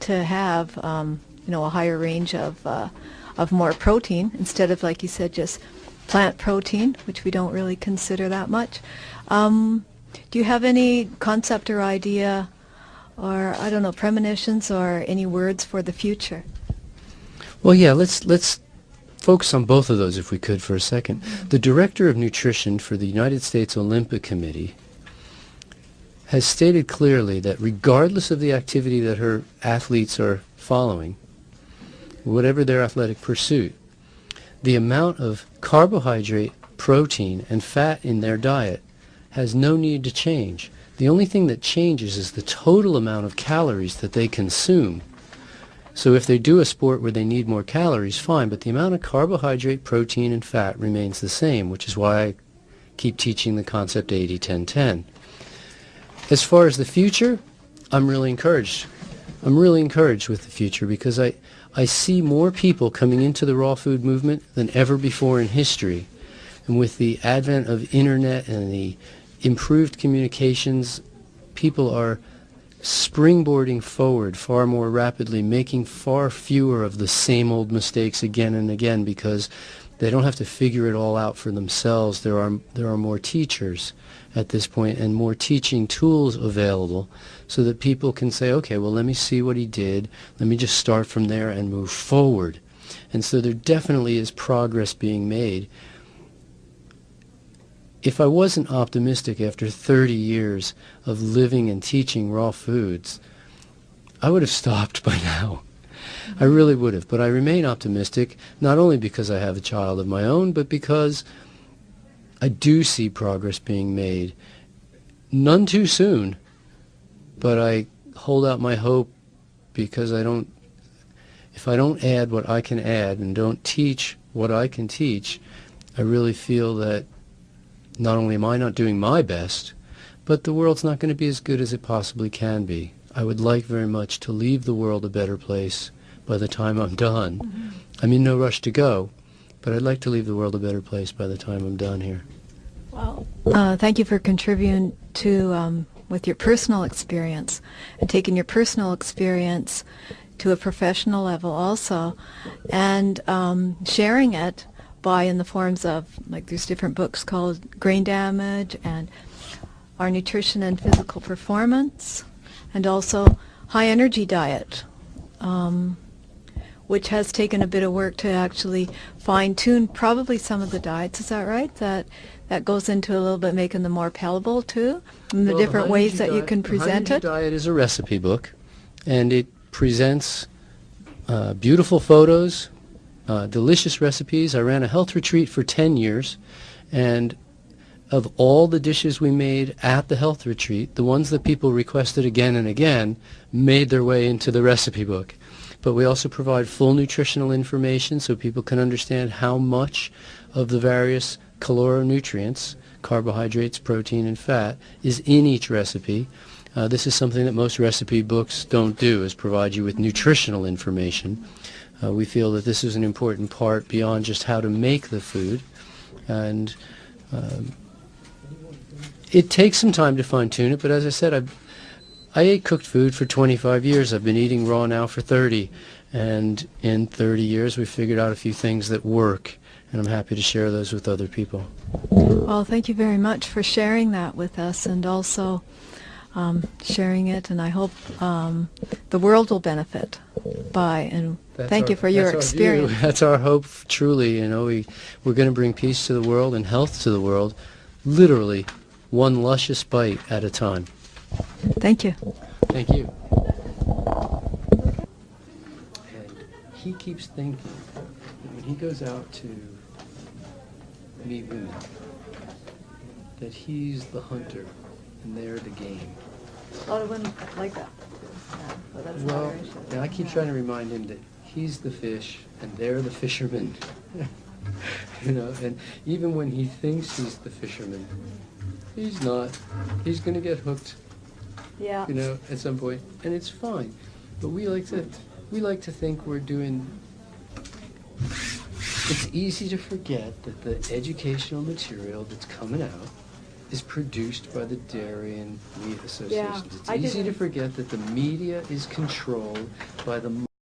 to have, a higher range of more protein instead of, like you said, just plant protein, which we don't really consider that much. Do you have any concept or idea or, I don't know, premonitions or any words for the future? Well, yeah, let's focus on both of those if we could for a second. The Director of Nutrition for the United States Olympic Committee has stated clearly that regardless of the activity that her athletes are following, whatever their athletic pursuit, the amount of carbohydrate, protein, and fat in their diet has no need to change. The only thing that changes is the total amount of calories that they consume. So if they do a sport where they need more calories, fine, but the amount of carbohydrate, protein, and fat remains the same, which is why I keep teaching the concept 80-10-10. As far as the future, I'm really encouraged. I'm really encouraged with the future because I see more people coming into the raw food movement than ever before in history. And with the advent of internet and the improved communications, people are springboarding forward far more rapidly, making far fewer of the same old mistakes again and again because they don't have to figure it all out for themselves. There are more teachers at this point and more teaching tools available so that people can say, okay, well, let me see what he did. Let me just start from there and move forward. And so there definitely is progress being made. If I wasn't optimistic after 30 years of living and teaching raw foods, I would have stopped by now. I really would have. But I remain optimistic, not only because I have a child of my own, but because I do see progress being made. None too soon, but I hold out my hope because if I don't add what I can add and don't teach what I can teach, I really feel that not only am I not doing my best, but the world's not going to be as good as it possibly can be. I would like very much to leave the world a better place by the time I'm done. Mm-hmm. I'm in no rush to go, but I'd like to leave the world a better place by the time I'm done here. Well, thank you for contributing to with your personal experience and taking your personal experience to a professional level also, and sharing it in the forms of, like, there's different books called Grain Damage and Our Nutrition and Physical Performance, and also High Energy Diet, which has taken a bit of work to actually fine-tune probably some of the diets. Is that right? That goes into a little bit making them more palatable too, and the different ways that you can present it. The High Energy Diet is a recipe book, and it presents beautiful photos, delicious recipes. I ran a health retreat for 10 years, and of all the dishes we made at the health retreat, the ones that people requested again and again made their way into the recipe book. But we also provide full nutritional information so people can understand how much of the various caloronutrients, carbohydrates, protein, and fat, is in each recipe. This is something that most recipe books don't do, is provide you with nutritional information. We feel that this is an important part beyond just how to make the food. And it takes some time to fine-tune it, but as I said, I ate cooked food for 25 years. I've been eating raw now for 30. And in 30 years, we've figured out a few things that work, and I'm happy to share those with other people. Well, thank you very much for sharing that with us, and also sharing it, and I hope the world will benefit by, and thank you for your experience. That's our hope, truly. We're going to bring peace to the world and health to the world, literally one luscious bite at a time. Thank you. Thank you. And he keeps thinking that when he goes out to meet women, that he's the hunter and they're the game. A lot of women like that. Well, and I keep trying to remind him that he's the fish and they're the fishermen. And even when he thinks he's the fisherman, he's not. He's going to get hooked. Yeah. At some point, and it's fine. But we like to think we're doing. It's easy to forget that the educational material that's coming out is produced by the dairy and meat associations. I It's easy to didn't- forget that the media is controlled by the